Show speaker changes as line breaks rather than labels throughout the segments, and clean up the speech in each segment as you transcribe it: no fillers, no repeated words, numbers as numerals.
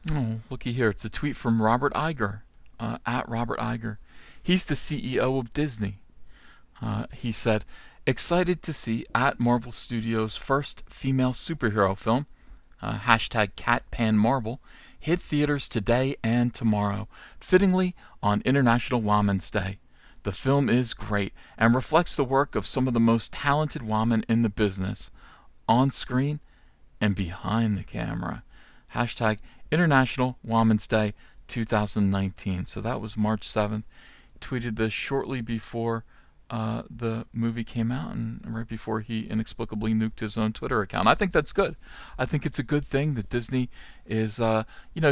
Oh, looky here. It's a tweet from Robert Iger, at Robert Iger. He's the CEO of Disney. He said, excited to see at Marvel Studios' first female superhero film, hashtag #CatPanMarvel, hit theaters today and tomorrow, fittingly on International Women's Day. The film is great and reflects the work of some of the most talented women in the business, on screen and behind the camera. Hashtag International Women's Day 2019. So that was March 7th. Tweeted this shortly before the movie came out and right before he inexplicably nuked his own Twitter account. I think that's good. I think it's a good thing that Disney is,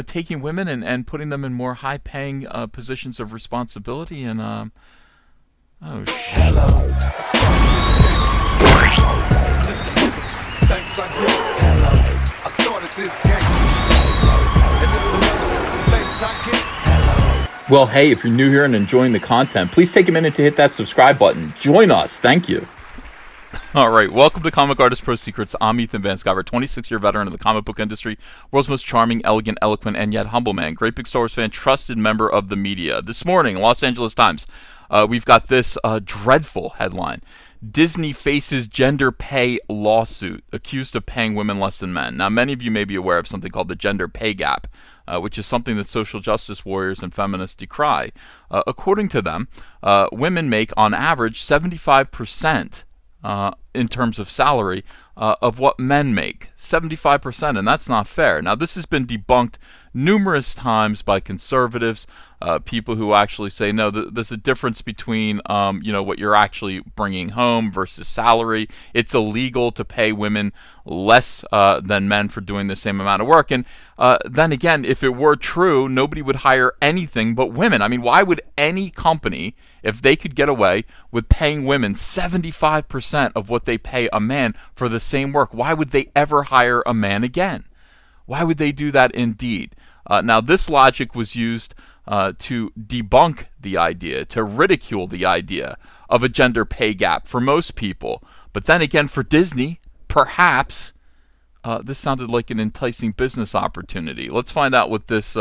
taking women and putting them in more high-paying positions of responsibility. And oh shit. Thanks, I started this and it's the thanks I get. Well, hey, if you're new here and enjoying the content, please take a minute to hit that subscribe button. Join us. Thank you. All right, welcome to Comic Artist Pro Secrets. I'm Ethan Van Sciver, 26-year veteran of the comic book industry, world's most charming, elegant, eloquent, and yet humble man, great big Star Wars fan, trusted member of the media. This morning, Los Angeles Times, we've got this dreadful headline. Disney faces gender pay lawsuit, accused of paying women less than men. Now, many of you may be aware of something called the gender pay gap, which is something that social justice warriors and feminists decry. According to them, women make, on average, 75% in terms of salary of what men make. 75%, and that's not fair. Now, this has been debunked numerous times by conservatives, people who actually say, no, there's a difference between, what you're actually bringing home versus salary. It's illegal to pay women less than men for doing the same amount of work. And then again, if it were true, nobody would hire anything but women. I mean, why would any company, if they could get away with paying women 75% of what they pay a man for the same work, why would they ever hire a man again? Why would they do that indeed? Now, this logic was used to debunk the idea, to ridicule the idea of a gender pay gap for most people. But then again, for Disney, perhaps this sounded like an enticing business opportunity. Let's find out what this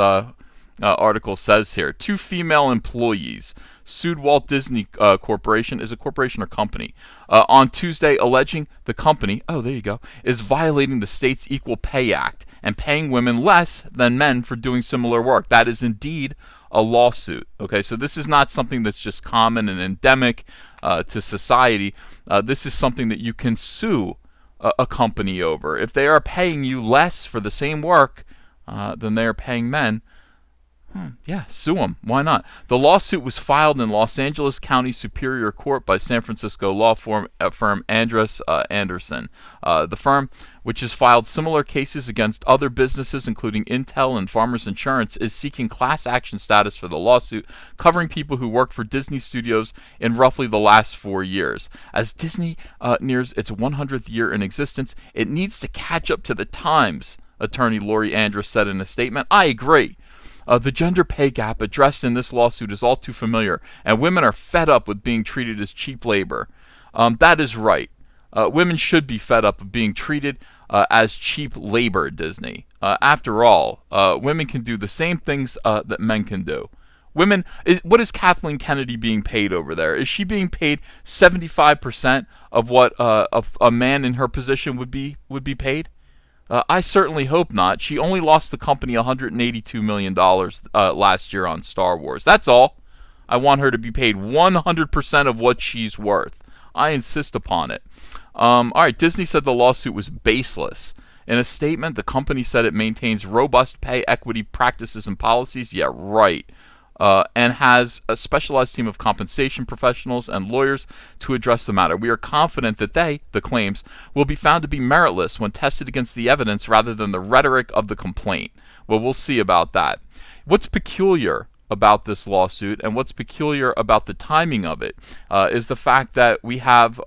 article says here. 2 female employees sued Walt Disney Corporation, is a corporation or company, on Tuesday, alleging the company, is violating the state's Equal Pay Act and paying women less than men for doing similar work. That is indeed a lawsuit. Okay, so this is not something that's just common and endemic to society. This is something that you can sue a company over. If they are paying you less for the same work than they are paying men, yeah, sue them. Why not? The lawsuit was filed in Los Angeles County Superior Court by San Francisco law firm Andrus Anderson. The firm, which has filed similar cases against other businesses, including Intel and Farmers Insurance, is seeking class action status for the lawsuit, covering people who worked for Disney Studios in roughly the last 4 years. As Disney nears its 100th year in existence, it needs to catch up to the times, attorney Lori Andrus said in a statement. I agree. The gender pay gap addressed in this lawsuit is all too familiar, and women are fed up with being treated as cheap labor. That is right. Women should be fed up of being treated as cheap labor at Disney. After all, women can do the same things that men can do. What is Kathleen Kennedy being paid over there? Is she being paid 75% of what a man in her position would be paid? I certainly hope not. She only lost the company $182 million last year on Star Wars. That's all. I want her to be paid 100% of what she's worth. I insist upon it. All right, Disney said the lawsuit was baseless. In a statement, the company said it maintains robust pay equity practices and policies. Yeah, right. And has a specialized team of compensation professionals and lawyers to address the matter. We are confident that the claims, will be found to be meritless when tested against the evidence rather than the rhetoric of the complaint. Well, we'll see about that. What's peculiar about this lawsuit and what's peculiar about the timing of it is the fact that we have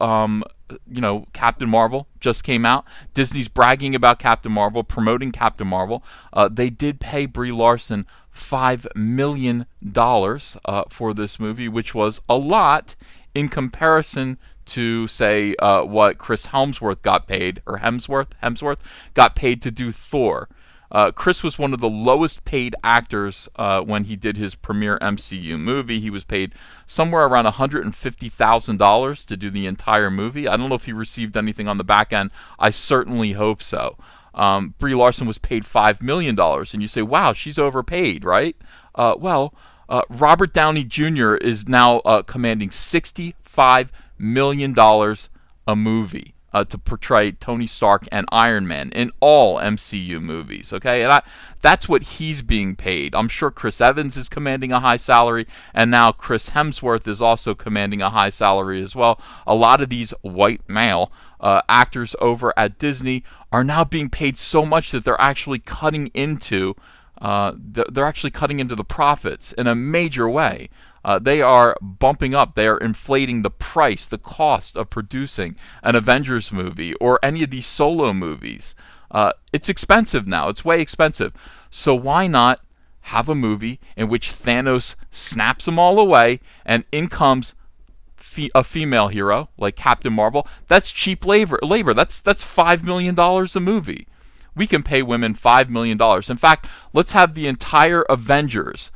Captain Marvel just came out. Disney's bragging about Captain Marvel, promoting Captain Marvel. They did pay Brie Larson $5 million for this movie, which was a lot in comparison to, say, what Chris Hemsworth got paid, or Hemsworth got paid to do Thor. Chris was one of the lowest paid actors when he did his premiere MCU movie. He was paid somewhere around $150,000 to do the entire movie. I don't know if he received anything on the back end. I certainly hope so. Brie Larson was paid $5 million, and you say, wow, she's overpaid, right? Robert Downey Jr. is now commanding $65 million a movie to portray Tony Stark and Iron Man in all MCU movies, okay? And that's what he's being paid. I'm sure Chris Evans is commanding a high salary, and now Chris Hemsworth is also commanding a high salary as well. A lot of these white male actors over at Disney are now being paid so much that they're actually cutting into the profits in a major way. They are bumping up. They are inflating the price, the cost of producing an Avengers movie or any of these solo movies. It's expensive now. It's way expensive. So why not have a movie in which Thanos snaps them all away and in comes a female hero like Captain Marvel? That's cheap labor. That's $5 million a movie. We can pay women $5 million. In fact, let's have the entire Avengers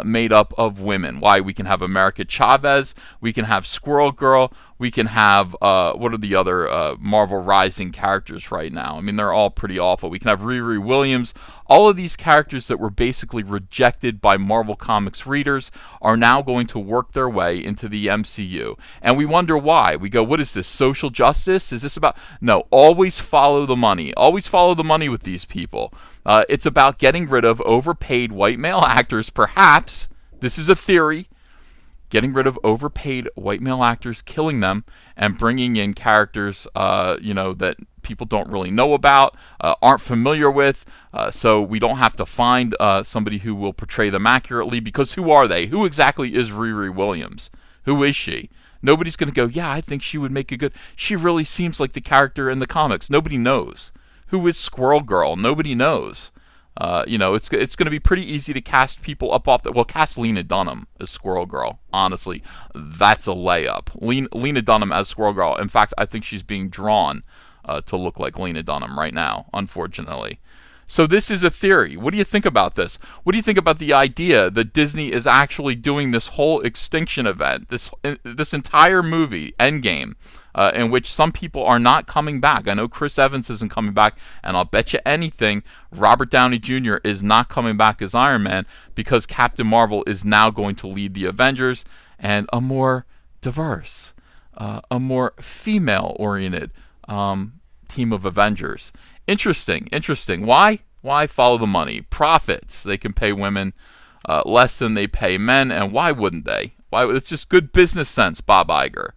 made up of women. Why? We can have America Chavez. We can have Squirrel Girl. We can have, what are the other Marvel Rising characters right now? I mean, they're all pretty awful. We can have Riri Williams. All of these characters that were basically rejected by Marvel Comics readers are now going to work their way into the MCU. And we wonder why. We go, what is this, social justice? Is this about... No, always follow the money. Always follow the money with these people. It's about getting rid of overpaid white male actors, perhaps. This is a theory. Getting rid of overpaid white male actors, killing them, and bringing in characters, that people don't really know about, aren't familiar with, so we don't have to find somebody who will portray them accurately, because who are they? Who exactly is Riri Williams? Who is she? Nobody's going to go, yeah, I think she would make a good... She really seems like the character in the comics. Nobody knows. Who is Squirrel Girl? Nobody knows. It's going to be pretty easy to cast people up off that. Well, cast Lena Dunham as Squirrel Girl. Honestly, that's a layup. Lena Dunham as Squirrel Girl. In fact, I think she's being drawn to look like Lena Dunham right now, unfortunately. So this is a theory. What do you think about this? What do you think about the idea that Disney is actually doing this whole extinction event, this entire movie, Endgame, in which some people are not coming back? I know Chris Evans isn't coming back, and I'll bet you anything Robert Downey Jr. is not coming back as Iron Man, because Captain Marvel is now going to lead the Avengers, and a more diverse, a more female-oriented team of Avengers. Interesting. Why? Follow the money. Profits. They can pay women less than they pay men, and why wouldn't they? Why? It's just good business sense, Bob Iger.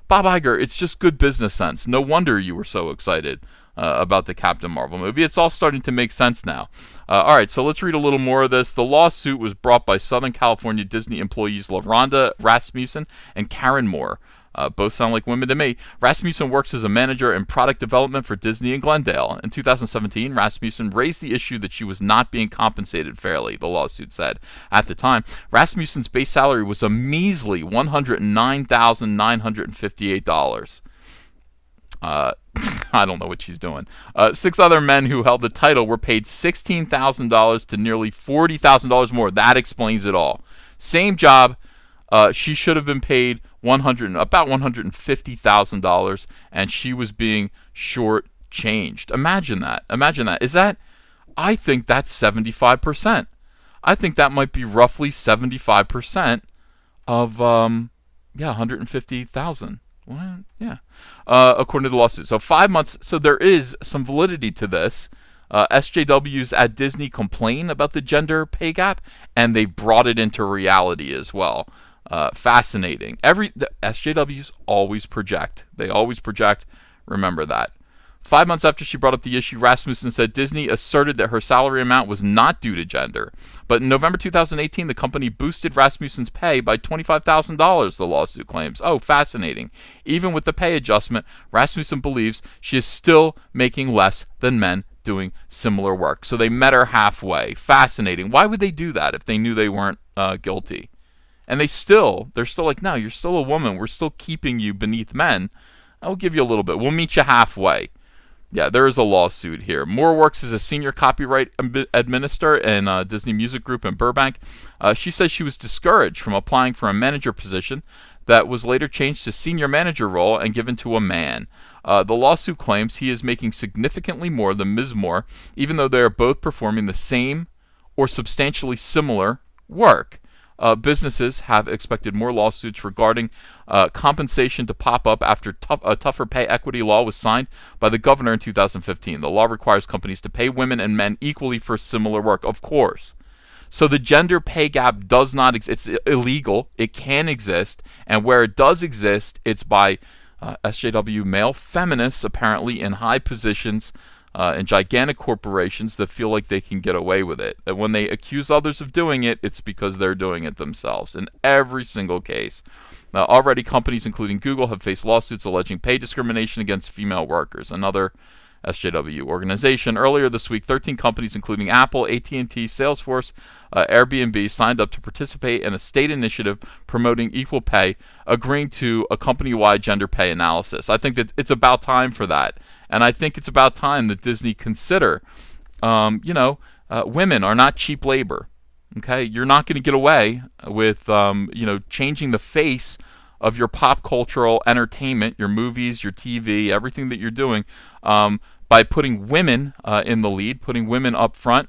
Bob Iger, it's just good business sense. No wonder you were so excited about the Captain Marvel movie. It's all starting to make sense now. All right, so let's read a little more of this. The lawsuit was brought by Southern California Disney employees LaRonda Rasmussen and Karen Moore. Both sound like women to me. Rasmussen works as a manager in product development for Disney in Glendale. In 2017, Rasmussen raised the issue that she was not being compensated fairly, the lawsuit said. At the time, Rasmussen's base salary was a measly $109,958. I don't know what she's doing. 6 other men who held the title were paid $16,000 to nearly $40,000 more. That explains it all. Same job. She should have been paid about $150,000, and she was being short-changed. Imagine that. I think that's 75%. I think that might be roughly 75% of, 150,000. Well, yeah. According to the lawsuit. So 5 months. So there is some validity to this. SJWs at Disney complain about the gender pay gap, and they brought it into reality as well. Fascinating. The SJWs always project. They always project. Remember that. 5 months after she brought up the issue, Rasmussen said Disney asserted that her salary amount was not due to gender. But in November 2018, the company boosted Rasmussen's pay by $25,000, the lawsuit claims. Oh, fascinating. Even with the pay adjustment, Rasmussen believes she is still making less than men doing similar work. So they met her halfway. Fascinating. Why would they do that if they knew they weren't guilty? And they're still like, no, you're still a woman. We're still keeping you beneath men. I'll give you a little bit. We'll meet you halfway. Yeah, there is a lawsuit here. Moore works as a senior copyright administrator in Disney Music Group in Burbank. She says she was discouraged from applying for a manager position that was later changed to senior manager role and given to a man. The lawsuit claims he is making significantly more than Ms. Moore, even though they are both performing the same or substantially similar work. Businesses have expected more lawsuits regarding compensation to pop up after a tougher pay equity law was signed by the governor in 2015. The law requires companies to pay women and men equally for similar work, of course. So the gender pay gap does not exist. It's illegal. It can exist. And where it does exist, it's by SJW male feminists, apparently in high positions in gigantic corporations that feel like they can get away with it. And when they accuse others of doing it, it's because they're doing it themselves in every single case. Already, companies including Google have faced lawsuits alleging pay discrimination against female workers. Another SJW organization. Earlier this week, 13 companies, including Apple, AT&T, Salesforce, Airbnb, signed up to participate in a state initiative promoting equal pay, agreeing to a company-wide gender pay analysis. I think that it's about time for that. And I think it's about time that Disney consider, women are not cheap labor. Okay, you're not going to get away with, changing the face of your pop cultural entertainment, your movies, your TV, everything that you're doing, by putting women in the lead, putting women up front,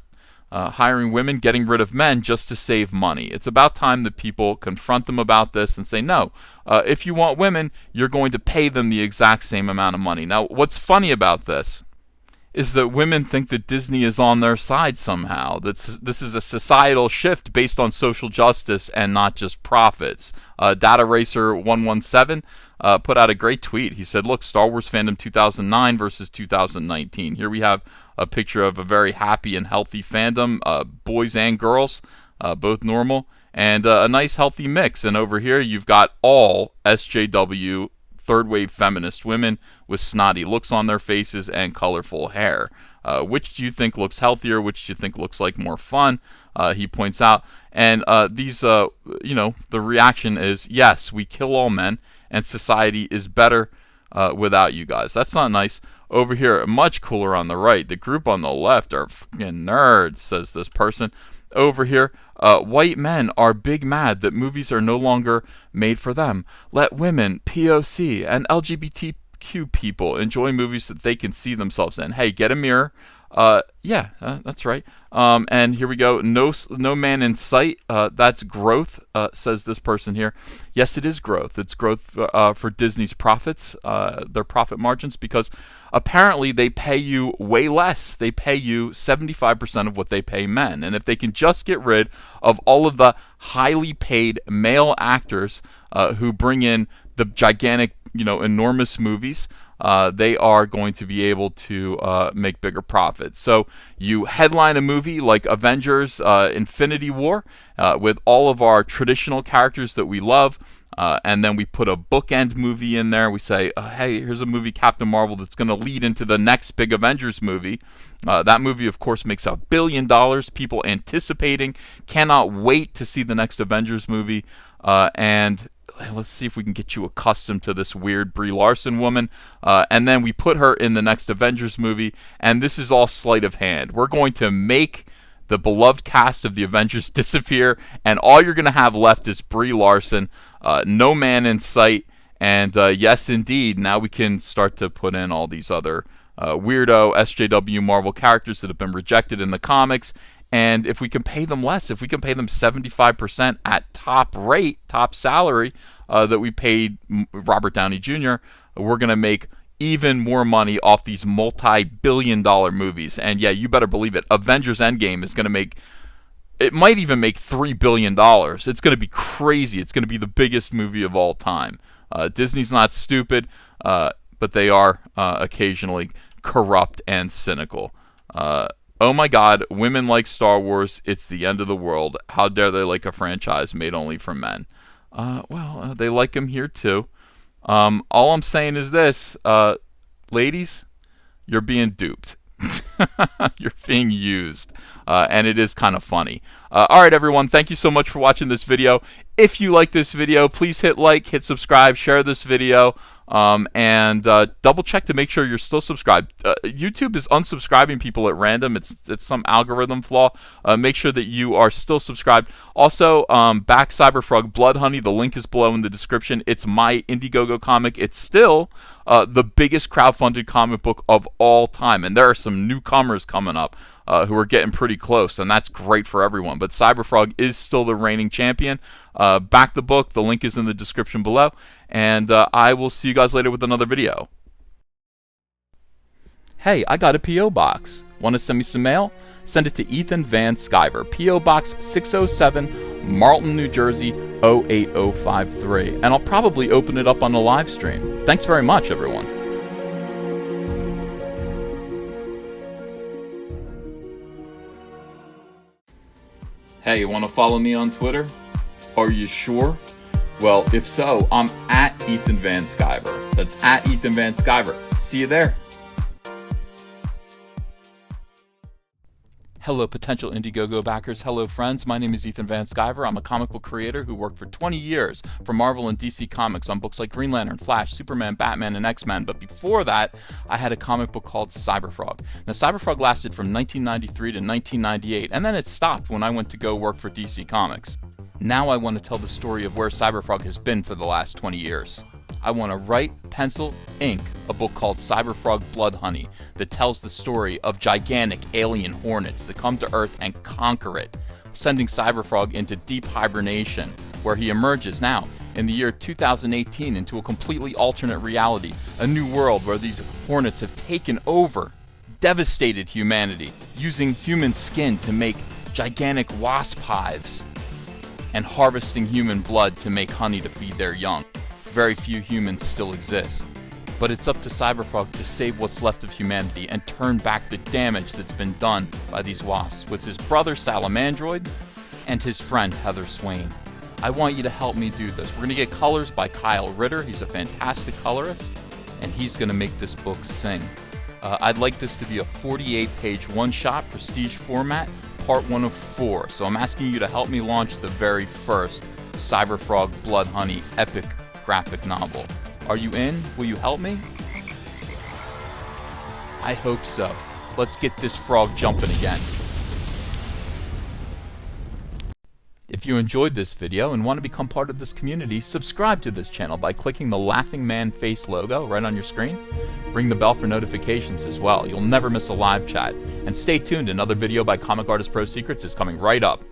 hiring women, getting rid of men just to save money. It's about time that people confront them about this and say, no, if you want women, you're going to pay them the exact same amount of money. Now, what's funny about this is that women think that Disney is on their side somehow. This is a societal shift based on social justice and not just profits. Data Racer 117 put out a great tweet. He said, look, Star Wars fandom 2009 versus 2019. Here we have a picture of a very happy and healthy fandom, boys and girls, both normal, and a nice healthy mix. And over here you've got all SJW third wave feminist women with snotty looks on their faces and colorful hair. Which do you think looks healthier? Which do you think looks like more fun? He points out. And the reaction is, yes, we kill all men and society is better without you guys. That's not nice. Over here, much cooler on the right. The group on the left are fucking nerds, says this person. Over here, white men are big mad that movies are no longer made for them. Let women, POC, and LGBTQ people enjoy movies that they can see themselves in. Hey, get a mirror. That's right. And here we go. No man in sight. That's growth, says this person here. Yes, it is growth. It's growth for Disney's profits, their profit margins, because apparently they pay you way less. They pay you 75% of what they pay men. And if they can just get rid of all of the highly paid male actors who bring in the gigantic, enormous movies, they are going to be able to make bigger profits. So you headline a movie like Avengers Infinity War with all of our traditional characters that we love, and then we put a bookend movie in there. We say, hey, here's a movie, Captain Marvel, that's going to lead into the next big Avengers movie. That movie, of course, makes $1 billion. People anticipating, cannot wait to see the next Avengers movie, and let's see if we can get you accustomed to this weird Brie Larson woman. And then we put her in the next Avengers movie. And this is all sleight of hand. We're going to make the beloved cast of the Avengers disappear. And all you're going to have left is Brie Larson. No man in sight. And yes, indeed, now we can start to put in all these other weirdo SJW Marvel characters that have been rejected in the comics. And if we can pay them less, if we can pay them 75% at top rate, top salary that we paid Robert Downey Jr., we're going to make even more money off these multi-billion-dollar movies. And yeah, you better believe it. Avengers Endgame is going to make, it might even make $3 billion. It's going to be crazy. It's going to be the biggest movie of all time. Disney's not stupid, but they are occasionally corrupt and cynical. Oh my God, women like Star Wars. It's the end of the world. How dare they like a franchise made only for men? They like them here too. All I'm saying is this, ladies, you're being duped. You're being used, and it is kind of funny. All right, everyone, thank you so much for watching this video. If you like this video, please hit like, hit subscribe, share this video, and double check to make sure you're still subscribed. YouTube is unsubscribing people at random. It's some algorithm flaw. Make sure that you are still subscribed. Also, back Cyberfrog Blood Honey. The link is below in the description. It's my Indiegogo comic. It's still the biggest crowdfunded comic book of all time, and there are some newcomers coming up who are getting pretty close, and that's great for everyone. But Cyberfrog is still the reigning champion. Back the book. The link is in the description below, and I will see you guys later with another video. Hey, I got a P.O. box. Want to send me some mail? Send it to Ethan Van Sciver, P.O. Box 607, Marlton, New Jersey 08053, and I'll probably open it up on the live stream. Thanks very much, everyone. Hey, you want to follow me on Twitter? Are you sure? Well, if so, I'm at Ethan Van Sciver. That's at Ethan Van Sciver. See you there. Hello, potential Indiegogo backers. Hello, friends. My name is Ethan Van Sciver. I'm a comic book creator who worked for 20 years for Marvel and DC Comics on books like Green Lantern, Flash, Superman, Batman, and X-Men. But before that, I had a comic book called Cyberfrog. Now, Cyberfrog lasted from 1993 to 1998, and then it stopped when I went to go work for DC Comics. Now I want to tell the story of where Cyberfrog has been for the last 20 years. I want to write, pencil, ink a book called Cyberfrog Blood Honey that tells the story of gigantic alien hornets that come to Earth and conquer it, sending Cyberfrog into deep hibernation, where he emerges now in the year 2018 into a completely alternate reality, a new world where these hornets have taken over, devastated humanity, using human skin to make gigantic wasp hives, and harvesting human blood to make honey to feed their young. Very few humans still exist. But it's up to Cyberfrog to save what's left of humanity and turn back the damage that's been done by these wasps with his brother Salamandroid and his friend Heather Swain. I want you to help me do this. We're going to get colors by Kyle Ritter. He's a fantastic colorist, and he's going to make this book sing. I'd like this to be a 48-page one-shot prestige format, part 1 of 4. So I'm asking you to help me launch the very first Cyberfrog Blood Honey epic graphic novel. Are you in? Will you help me? I hope so. Let's get this frog jumping again. If you enjoyed this video and want to become part of this community, subscribe to this channel by clicking the laughing man face logo right on your screen. Ring the bell for notifications as well. You'll never miss a live chat. And stay tuned, another video by Comic Artist Pro Secrets is coming right up.